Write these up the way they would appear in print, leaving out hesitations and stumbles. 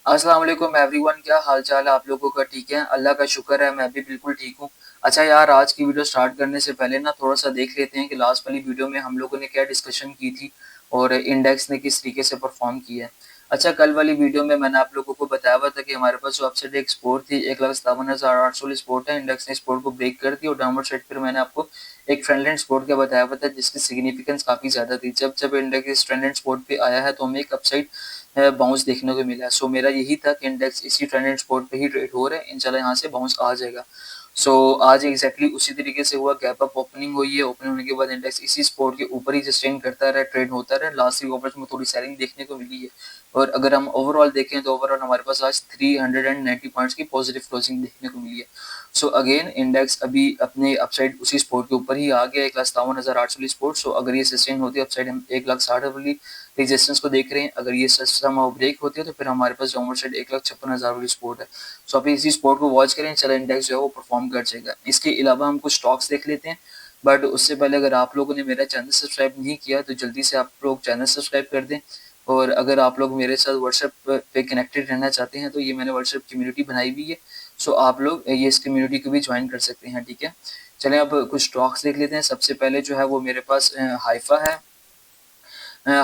अस्सलाम वालेकुम एवरीवन, क्या हाल चाल है आप लोगों का? ठीक है, अल्लाह का शुक्र है, मैं भी बिल्कुल ठीक हूँ। अच्छा यार, आज की वीडियो स्टार्ट करने से पहले ना थोड़ा सा देख लेते हैं कि लास्ट वाली वीडियो में हम लोगों ने क्या डिस्कशन की थी और इंडेक्स ने किस तरीके से परफॉर्म किया है। अच्छा, कल वाली वीडियो में मैंने आप लोगों को बताया हुआ था कि हमारे पास जो अपसाइड एक सपोर्ट थी 1,57,800 वाली सपोर्ट है, इंडेक्स ने सपोर्ट को ब्रेक कर दी और डाउनवर्ड साइड पर मैंने आपको एक ट्रेंड लाइन सपोर्ट का बताया हुआ था जिसकी सिग्निफिकेंस काफी ज्यादा थी। जब जब इंडेक्स इस ट्रेंड लाइन सपोर्ट पे आया है तो हमें एक अपसाइड बाउंस देखने को मिला है। सो मेरा यही था कि इंडेक्स इसी ट्रेंड एंड सपोर्ट पे ही ट्रेड हो रहा है, इंशाल्लाह यहाँ से बाउंस आ जाएगा। सो आज एग्जैक्टली उसी तरीके से हुआ, गैप अप ओपनिंग हुई है, ओपनिंग होने के बाद इंडेक्स इसी सपोर्ट के ऊपर ही सस्टेन करता रहा, ट्रेड होता रहा। लास्ट वीक ओवर्स में थोड़ी सेलिंग देखने को मिली है और अगर हम ओवरऑल देखें तो ओवरऑल हमारे पास आज 390 पॉइंट्स की पॉजिटिव क्लोजिंग देखने को मिली है। सो अगेन इंडेक्स अभी अपने अपसाइड उसी सपोर्ट के ऊपर ही आ गया, 1,57,800 वाली सपोर्ट। सो अगर ये सस्टेन होती है अपसाइड, हम 1,60,000 वाली रेजिस्टेंस को देख रहे हैं। अगर ये सिस्टम ब्रेक होती है तो फिर हमारे पास डाउनवर्ड साइड 1,56,000 वाली सपोर्ट है। सो अभी इसी सपोर्ट को वॉच करें, चलो इंडेक्स जो है वो परफॉर्म कर जाएगा। इसके अलावा हम कुछ स्टॉक्स देख लेते हैं, बट उससे पहले अगर आप लोगों ने मेरा चैनल सब्सक्राइब नहीं किया तो जल्दी से आप लोग चैनल सब्सक्राइब कर दें। और अगर आप लोग मेरे साथ व्हाट्सएप पे कनेक्टेड रहना चाहते हैं तो ये मैंने व्हाट्सएप कम्युनिटी बनाई हुई है। सो आप लोग ये इस कम्युनिटी को भी ज्वाइन कर सकते हैं, ठीक है। चलें अब कुछ स्टॉक्स देख लेते हैं। सबसे पहले जो है वो मेरे पास हाइफा है।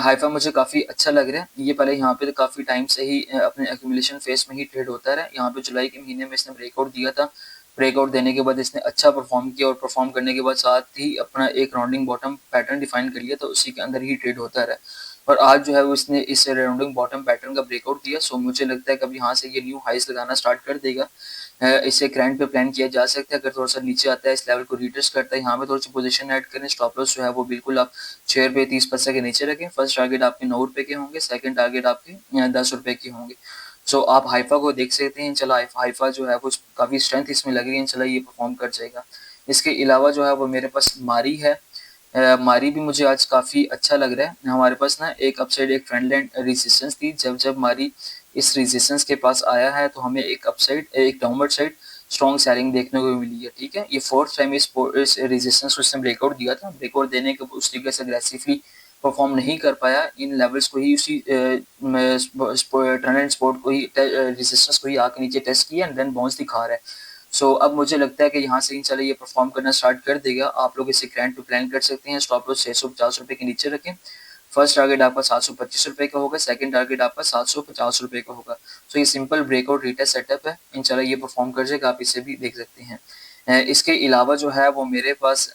हाइफा मुझे काफ़ी अच्छा लग रहा है। ये पहले यहाँ पे तो काफ़ी टाइम से ही अपने एक्यूमुलेशन फेस में ही ट्रेड होता रहा है। यहाँ पे जुलाई के महीने में इसने ब्रेकआउट दिया था। ब्रेकआउट देने के बाद इसने अच्छा परफॉर्म किया और परफॉर्म करने के बाद साथ ही अपना एक राउंडिंग बॉटम पैटर्न डिफाइन कर लिया, तो उसी के अंदर ही ट्रेड होता रहा। और आज जो है वो इसने इस राउंडिंग बॉटम पैटर्न का ब्रेकआउट दिया। सो मुझे लगता है कभी यहाँ से ये न्यू हाइस लगाना स्टार्ट कर देगा। इसे करंट पे प्लान किया जा सकता है। अगर थोड़ा सा नीचे आता है, इस लेवल को रिटेस्ट करता है, यहाँ पे थोड़ी सी पोजीशन ऐड करें। स्टॉप लॉस जो है वो बिल्कुल आप ₹6 30 पैसे के नीचे रखें। फर्स्ट टारगेट आपके ₹9 के होंगे, सेकंड टारगेट आपके ₹10 के होंगे। सो आप हाइफा को देख सकते हैं। चला हाइफा जो है वो काफ़ी स्ट्रेंथ इसमें लग रही है, चला ये परफॉर्म कर जाएगा। इसके अलावा जो है वो मेरे पास मारी है। मारी भी मुझे आज काफ़ी अच्छा लग रहा है। हमारे पास ना एक अपसाइड एक ट्रेंड लाइन रेजिस्टेंस थी। जब जब मारी इस रेजिस्टेंस के पास आया है तो हमें एक अपसाइड एक डाउनवर्ड साइड स्ट्रॉन्ग सेलिंग देखने को मिली है, ठीक है। ये फोर्थ टाइम इस रेजिस्टेंस को इसने ब्रेकआउट दिया था। ब्रेकआउट देने के उस तरीके से अग्रेसिवली परफॉर्म नहीं कर पाया। इन लेवल्स को ही उसी ट्रेंड एंड सपोर्ट को ही रेजिस्टेंस को ही आके नीचे टेस्ट किया एंड देन बाउंस दिखा रहा है। सो अब मुझे लगता है कि यहाँ से इंशाल्लाह ये परफॉर्म करना स्टार्ट कर देगा। आप लोग इसे ग्रैंड टू प्लान कर सकते हैं। स्टॉप लॉस ₹650 के नीचे रखें। फर्स्ट टारगेट आपका ₹725 का होगा, सेकंड टारगेट आपका ₹750 का होगा। सो ये सिंपल ब्रेकआउट रिटेस्ट सेटअप है, इंशाल्लाह ये परफॉर्म कर जाएगा। आप इसे भी देख सकते हैं। इसके अलावा जो है वो मेरे पास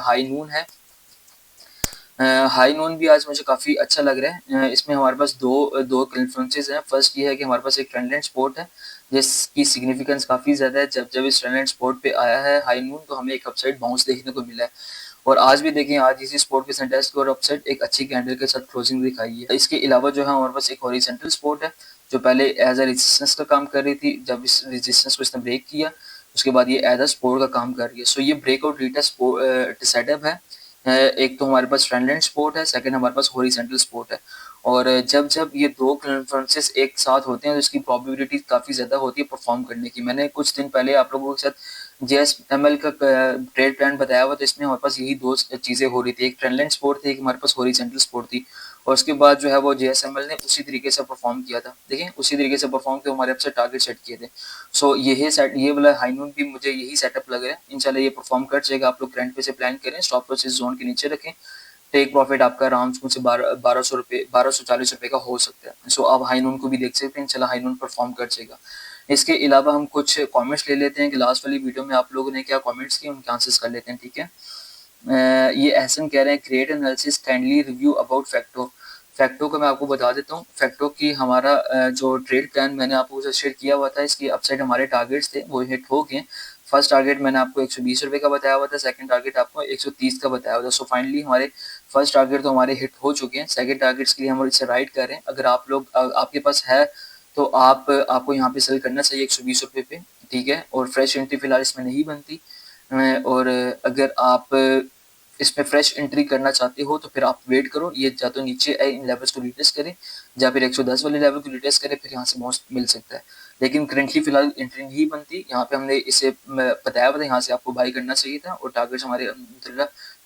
हाई नून है। हाई नून भी आज मुझे काफ़ी अच्छा लग रहा है। इसमें हमारे पास दो दो इन्फ्लुएंसेस हैं। फर्स्ट ये है कि हमारे पास एक ट्रेंड लाइन सपोर्ट है जिसकी सिग्निफिकेंस काफ़ी ज़्यादा है। जब जब इस ट्रेंड लाइन सपोर्ट पे आया है हाई नून तो हमें एक अपसाइड बाउंस देखने को मिला है। और आज भी देखें, आज इसी सपोर्ट के साथ टेस्ट और अपसाइड एक अच्छी कैंडल के साथ क्लोजिंग दिखाई है। इसके अलावा जो है हमारे पास एक हॉरिजॉन्टल सपोर्ट है जो पहले एज अ रेजिस्टेंस का काम कर रही थी। जब इस रेजिस्टेंस को इसने ब्रेक किया उसके बाद ये एज अ सपोर्ट का काम कर रही है। सो ये ब्रेकआउट रिटेस्ट सेटअप है। एक तो हमारे पास फ्रंट एंड सपोर्ट है, सेकंड हमारे पास हॉरिजॉन्टल सपोर्ट है। और जब जब ये दो कॉन्फ्रेंसेस एक साथ होते हैं तो इसकी प्रोबेबिलिटी काफ़ी ज़्यादा होती है परफॉर्म करने की। मैंने कुछ दिन पहले आप लोगों के साथ जेएसएमएल का ट्रेड प्लान बताया हुआ, तो इसमें हमारे पास यही दो चीज़ें हो रही थी। एक ट्रेंड लाइन सपोर्ट थी, एक हमारे पास हॉरिजॉन्टल सपोर्ट थी। और उसके बाद जो है वो जेएसएमएल ने उसी तरीके से परफॉर्म किया था। देखिए उसी तरीके से परफॉर्म किया, हमारे अपसे टारगेट सेट किए थे। सो ये वाला हाई नून भी मुझे यही सेटअप लग रहा है। इंशाल्लाह ये परफॉर्म कर जाएगा। आप लोग करंट पे से प्लान करें, स्टॉप लॉस इस जोन के नीचे रखें। टेक प्रॉफिट आपका आराम से 1240 रुपए का हो सकता है। सो आप हाई नून को भी देख सकते हैं। चला हाई नून परफॉर्म कर जाएगा। इसके अलावा हम कुछ कमेंट्स ले लेते हैं कि लास्ट वाली वीडियो में आप लोगों ने क्या कमेंट्स किए, उनके आंसर्स कर लेते हैं, ठीक है। ये एहसन कह रहे हैं great analysis, kindly review about facto. Facto का मैं आपको बता देता हूँ। फैक्टो की हमारा जो ट्रेड प्लान मैंने आपको शेयर किया हुआ था, इसकी अपसाइड हमारे टारगेट्स थे वो हिट हो गए। फर्स्ट टारगेट मैंने आपको ₹120 का बताया हुआ था, सेकंड टारगेट आपको 130 का बताया हुआ था। सो फाइनली हमारे फर्स्ट टारगेट तो हमारे हिट हो चुके हैं। सेकंड टारगेट्स के लिए हम इसे राइट कर रहे हैं। अगर आप लोग आपके पास है तो आपको यहाँ पे सेल करना चाहिए ₹120 पे, ठीक है। और फ्रेश एंट्री फिलहाल इसमें नहीं बनती। और अगर आप इसमें फ्रेश एंट्री करना चाहते हो तो फिर आप वेट करो, ये या तो नीचे आए इन लेवल्स को रिटेस्ट करें या फिर 110 वाले लेवल को रिटेस्ट करें, फिर यहाँ से बाउंस मिल सकता है। लेकिन करंटली फिलहाल एंट्री नहीं बनती। यहाँ पे हमने इसे बताया हुआ था, यहाँ से आपको बाई करना चाहिए था और टारगेट्स हमारे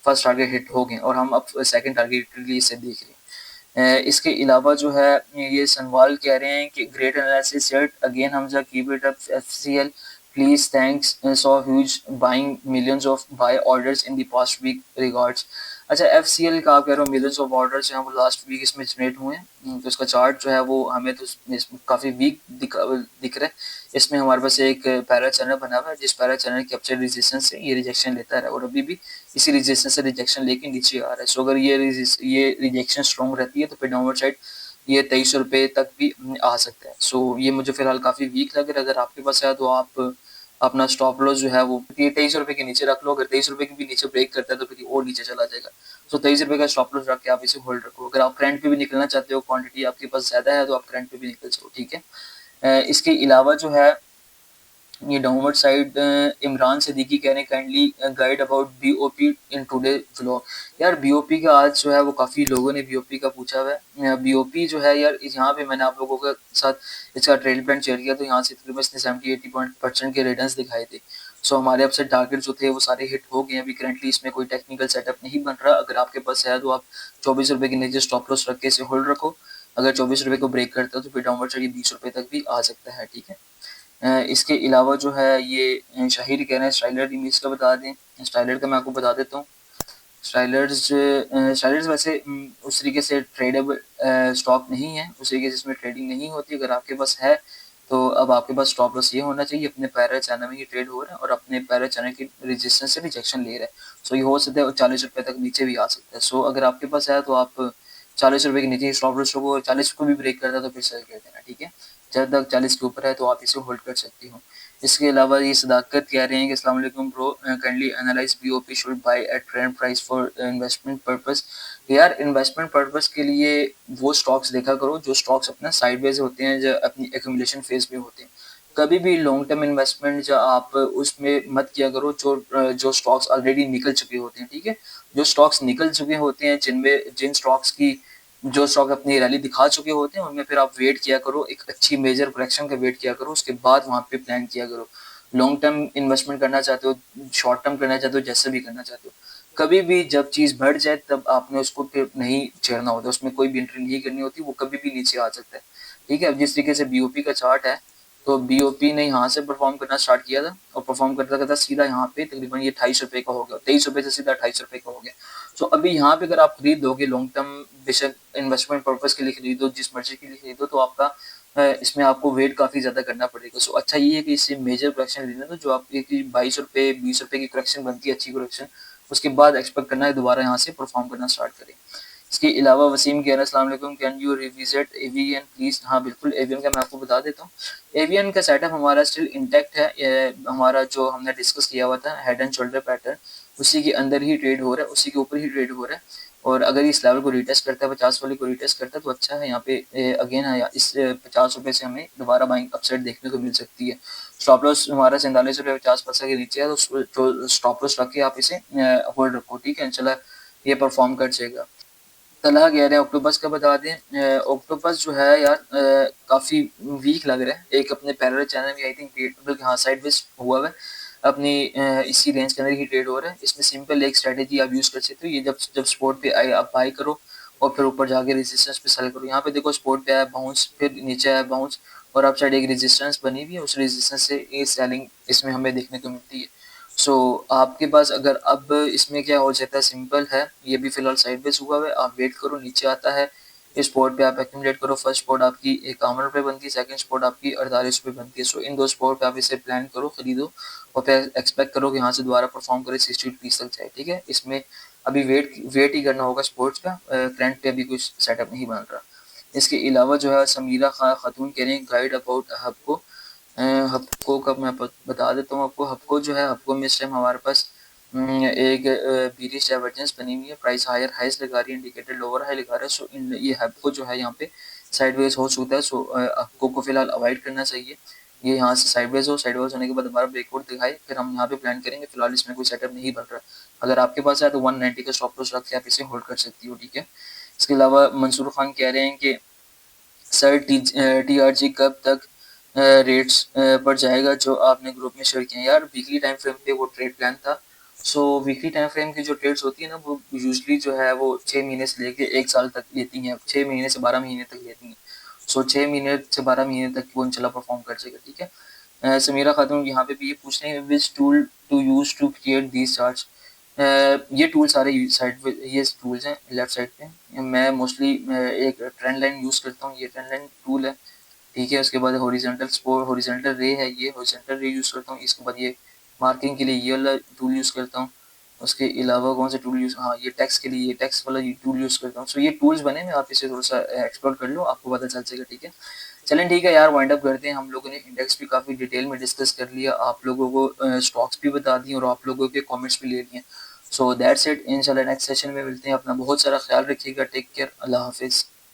फर्स्ट टारगेट हिट हो गए और हम अब सेकंड टारगेट के लिए इसे देख रहे हैं। इसके अलावा जो है ये सनवाल कह रहे हैं कि great analysis set again Hamza keep it up FCL please thanks so huge buying millions of buy orders in the past week regards. अच्छा एफसीएल का आप कह रहे हो मिलियंस ऑफ ऑर्डर्स जो हैं वो लास्ट वीक इसमें जनरेट हुए हैं, तो इसका चार्ट जो है वो हमें तो इसमें काफ़ी वीक दिख रहा है। इसमें हमारे पास एक पैरा चैनल बना हुआ है जिस पैरा चैनल की अपसाइड रेजिस्टेंस से ये रिजेक्शन लेता है और अभी भी इसी रेजिस्टेंस से रिजेक्शन लेके नीचे आ रहा है। सो अगर ये रिजेक्शन स्ट्रॉन्ग रहती है तो फिर डाउनवर्ड साइड ये 2300 रुपये तक भी आ सकता है। सो ये मुझे फिलहाल काफ़ी वीक लग रहा है। अगर आपके पास है तो आप अपना स्टॉप लॉस जो है वो 2300 रुपये के नीचे रख लो। अगर 2300 रुपये के भी नीचे ब्रेक करता है तो फिर और नीचे चला जाएगा। सो 23 रुपये का स्टॉप लॉस रख के आप इसे होल्ड रखो। अगर आप करंट पे भी निकलना चाहते हो, क्वांटिटी आपके पास ज़्यादा है तो आप करंट पे भी निकल सको, ठीक है। इसके अलावा जो है ये डाउनवर्ड साइड इमरान सिद्दीकी कह रहे हैं kindly guide about BOP in today vlog. यार बीओपी का आज जो है वो काफ़ी लोगों ने बीओपी का पूछा हुआ है। बीओपी जो है यार यहाँ पे मैंने आप लोगों के साथ इसका ट्रेल प्लान शेयर किया तो यहाँ से तकरीबन इसने 70-80% के रिटर्न्स दिखाए थे। सो हमारे अपसे टारगेट जो थे वो सारे हिट हो गए। अभी करंटली इसमें कोई टेक्निकल सेटअप नहीं बन रहा। अगर आपके पास है तो आप 24 रुपये के नीचे स्टॉप लॉस रख के इसे होल्ड रखो। अगर 24 रुपये को ब्रेक करता है तो फिर डाउनवर्ड साइड 20 रुपये तक भी आ सकता है, ठीक है। इसके अलावा जो है ये शाहिर कह रहे हैं स्टाइलर इमेज का बता दें। स्टाइलर का मैं आपको बता देता हूँ। स्टाइलर्स वैसे उस तरीके से ट्रेडेबल स्टॉक नहीं है, उस तरीके से इसमें ट्रेडिंग नहीं होती। अगर आपके पास है तो अब आपके पास स्टॉप लॉस ये होना चाहिए अपने पैरल चैनल में ये ट्रेड हो रहा है और अपने पैरल चैनल की रेजिस्टेंस से रिजेक्शन ले रहा है। सो ये हो सकता है 40 रुपये तक नीचे भी आ सकता है। सो अगर आपके पास है तो आप 40 रुपये के नीचे स्टॉप लॉस रखो। 40 को भी ब्रेक करता है तो फिर सेल कर देना, ठीक है। जब तक 40 के ऊपर है तो आप इसे होल्ड कर सकती हो। इसके अलावा ये सदाकत कह रहे हैं कि अस्सलाम वालेकुम bro, kindly analyse BOP should by at current price for investment purpose. यार इन्वेस्टमेंट पर्पस के लिए वो स्टॉक्स देखा करो जो स्टॉक्स अपना साइडवेज होते हैं, जो अपनी एक्यूमुलेशन फेज में होते हैं। कभी भी लॉन्ग टर्म इन्वेस्टमेंट जो आप उसमें मत किया करो जो स्टॉक्स ऑलरेडी निकल चुके होते हैं, ठीक है। जो स्टॉक्स निकल चुके होते हैं जिन स्टॉक्स की जो स्टॉक अपनी रैली दिखा चुके होते हैं उनमें फिर आप वेट किया करो, एक अच्छी मेजर करेक्शन का वेट किया करो, उसके बाद वहाँ पे प्लान किया करो। लॉन्ग टर्म इन्वेस्टमेंट करना चाहते हो, शॉर्ट टर्म करना चाहते हो, जैसे भी करना चाहते हो, कभी भी जब चीज़ बढ़ जाए तब आपने उसको फिर नहीं छेड़ना होता, उसमें कोई भी एंट्री नहीं करनी होती, वो कभी भी नीचे आ सकता है, ठीक है। अब जिस तरीके से बीओपी का चार्ट है तो बीओपी ने यहाँ से परफॉर्म करना स्टार्ट किया था और परफॉर्म करता करता सीधा यहाँ पे तकरीबन ये 28 रुपये का हो गया, 23 रुपये से सीधा 28 रुपये का हो गया। तो अभी यहाँ पे अगर आप खरीद दोगे लॉन्ग टर्म, बेशक इन्वेस्टमेंट पर्पस के लिए खरीदो, जिस मर्जी के लिए खरीदो, तो आपका इसमें आपको वेट काफ़ी ज़्यादा करना पड़ेगा। सो अच्छा ये है कि इससे मेजर करेक्शन लेना, तो जो आपकी 22 रुपये 20 रुपये की करेक्शन बनती है, अच्छी करेक्शन, उसके बाद एक्सपेक्ट करना है दोबारा यहाँ से परफॉर्म करना स्टार्ट करें। इसके अलावा वसीम कह रहे हैं अस्सलाम वालेकुम, can you revisit AVN please. हाँ बिल्कुल, एवीएन का मैं आपको बता देता हूँ। एवीएन का सेटअप हमारा स्टिल इंटैक्ट है। हमारा जो हमने डिस्कस किया हुआ था हेड एंड शोल्डर पैटर्न, उसी के अंदर ही ट्रेड हो रहा है, उसी के ऊपर ही ट्रेड हो रहा है। और अगर इस लेवल को रिटेस्ट करता है, 50 वाले को रिटेस्ट करता है, तो अच्छा है। यहाँ पे अगेन है इस 50 रुपये से हमें दोबारा बाइंग अपसाइड देखने को मिल सकती है। स्टॉप लॉस हमारा 47 रुपये 50 पैसा के नीचे है, तो स्टॉप लॉस रख के आप इसे होल्ड रखो, ठीक है। इंशाल्लाह ये परफॉर्म कर जाएगा। तलहा कह रहे हैं ऑक्टोपस का बता दें। ऑक्टोपस जो है यार काफ़ी वीक लग रहा है। एक अपने पैरेलल चैनल में आई थिंक बल्कि हाँ साइडवेज हुआ है, अपनी इसी रेंज के अंदर ही ट्रेड हो रहा है। इसमें सिंपल एक स्ट्रेटेजी आप यूज़ कर सकते हो। ये जब सपोर्ट पे आए आप बाई करो और फिर ऊपर जाके रेजिस्टेंस पे सेल करो। यहाँ पे देखो सपोर्ट पे आया बाउंस, फिर नीचे आया बाउंस, और आप साइड एक रेजिस्टेंस बनी हुई है, उस रेजिस्टेंस से ये सेलिंग इसमें हमें देखने को मिलती है। सो आपके पास अगर अब इसमें क्या हो जाता है, सिंपल है, ये भी फिलहाल साइडवेज हुआ है, आप वेट करो नीचे आता है, इस स्पॉट पे आप एक्यूमुलेट करो। फर्स्ट स्पॉट आपकी 51 रुपये बनती है, सेकंड स्पॉट आपकी 48 रुपये बनती है। सो इन दो स्पॉट पे आप इसे प्लान करो, खरीदो, और फिर एक्सपेक्ट करो कि यहाँ से दोबारा परफॉर्म करे 60 रुपीज़ तक जाए, ठीक है। इसमें अभी वेट ही करना होगा स्पोर्ट्स का, करंट पे अभी कुछ सेटअप नहीं बन रहा। इसके अलावा जो है समीरा खातून कह रहे हैं गाइड अबाउट हबको। हबको का मैं बता देता हूँ आपको। हबको जो है, हबको में इस टाइम हमारे पास एक बीरिश डाइवर्जेंस बनी हुई है, प्राइस हायर हाइस लगा रही है, इंडिकेटर लोअर हाई लगा रहा है। सो ये हबको जो है यहाँ पे साइडवेज हो चुका है। सो हबको को फिलहाल अवॉइड करना चाहिए। ये यहाँ से साइडवेज होने के बाद हमारा ब्रेकआउट दिखाए, फिर हम यहाँ पे प्लान करेंगे। फिलहाल इसमें कोई सेटअप नहीं बन रहा। अगर आपके पास है तो 190 का स्टॉप लॉस रख के आप इसे होल्ड कर सकती हो, ठीक है। इसके अलावा मंसूर खान कह रहे हैं कि सर TRG कब तक रेट्स पर जाएगा जो आपने ग्रुप में शेयर किया। यार वीकली टाइम फ्रेम पे वो ट्रेड प्लान था सो वीकली टाइम फ्रेम की जो ट्रेड्स होती है ना, वो यूजुअली जो है वो 6 महीने से लेके 1 साल तक लेती हैं, 6 महीने से 12 महीने तक लेती हैं। सो 6 महीने से 12 महीने तक वो इंशाल्लाह परफॉर्म कर जाएगा, ठीक है। समीरा खातून यहाँ पे भी ये पूछ रहे हैं, which tool to use to create these charts. ये टूल सारे साइड पे, ये टूल्स हैं लेफ्ट साइड पे। मैं मोस्टली एक ट्रेंड लाइन यूज़ करता हूँ, ये ट्रेंड लाइन टूल है, ठीक है। उसके बाद हॉरिजॉन्टल रे है, ये हॉरिजॉन्टल रे यूज़ करता हूँ। इसके बाद ये मार्किंग के लिए ये वाला टूल यूज़ करता हूँ। उसके अलावा कौन सा टूल यूज़, हाँ ये टेक्स्ट के लिए ये टेक्स्ट वाला ये टूल यूज़ करता हूँ। सो ये टूल्स बने में, आप इसे थोड़ा सा एक्सप्लोर कर लो, आपको पता चल जाएगा, ठीक है। चलें ठीक है यार, वाइंड अप करते हैं। हम लोगों ने इंडेक्स भी काफ़ी डिटेल में डिस्कस कर लिया, आप लोगों को स्टॉक्स भी बता दिए और आप लोगों के कमेंट्स भी ले लिए। सो दैट्स इट, इंशाल्लाह नेक्स्ट सेशन में मिलते हैं। अपना बहुत सारा ख्याल रखिएगा, टेक केयर, अल्लाह हाफिज़।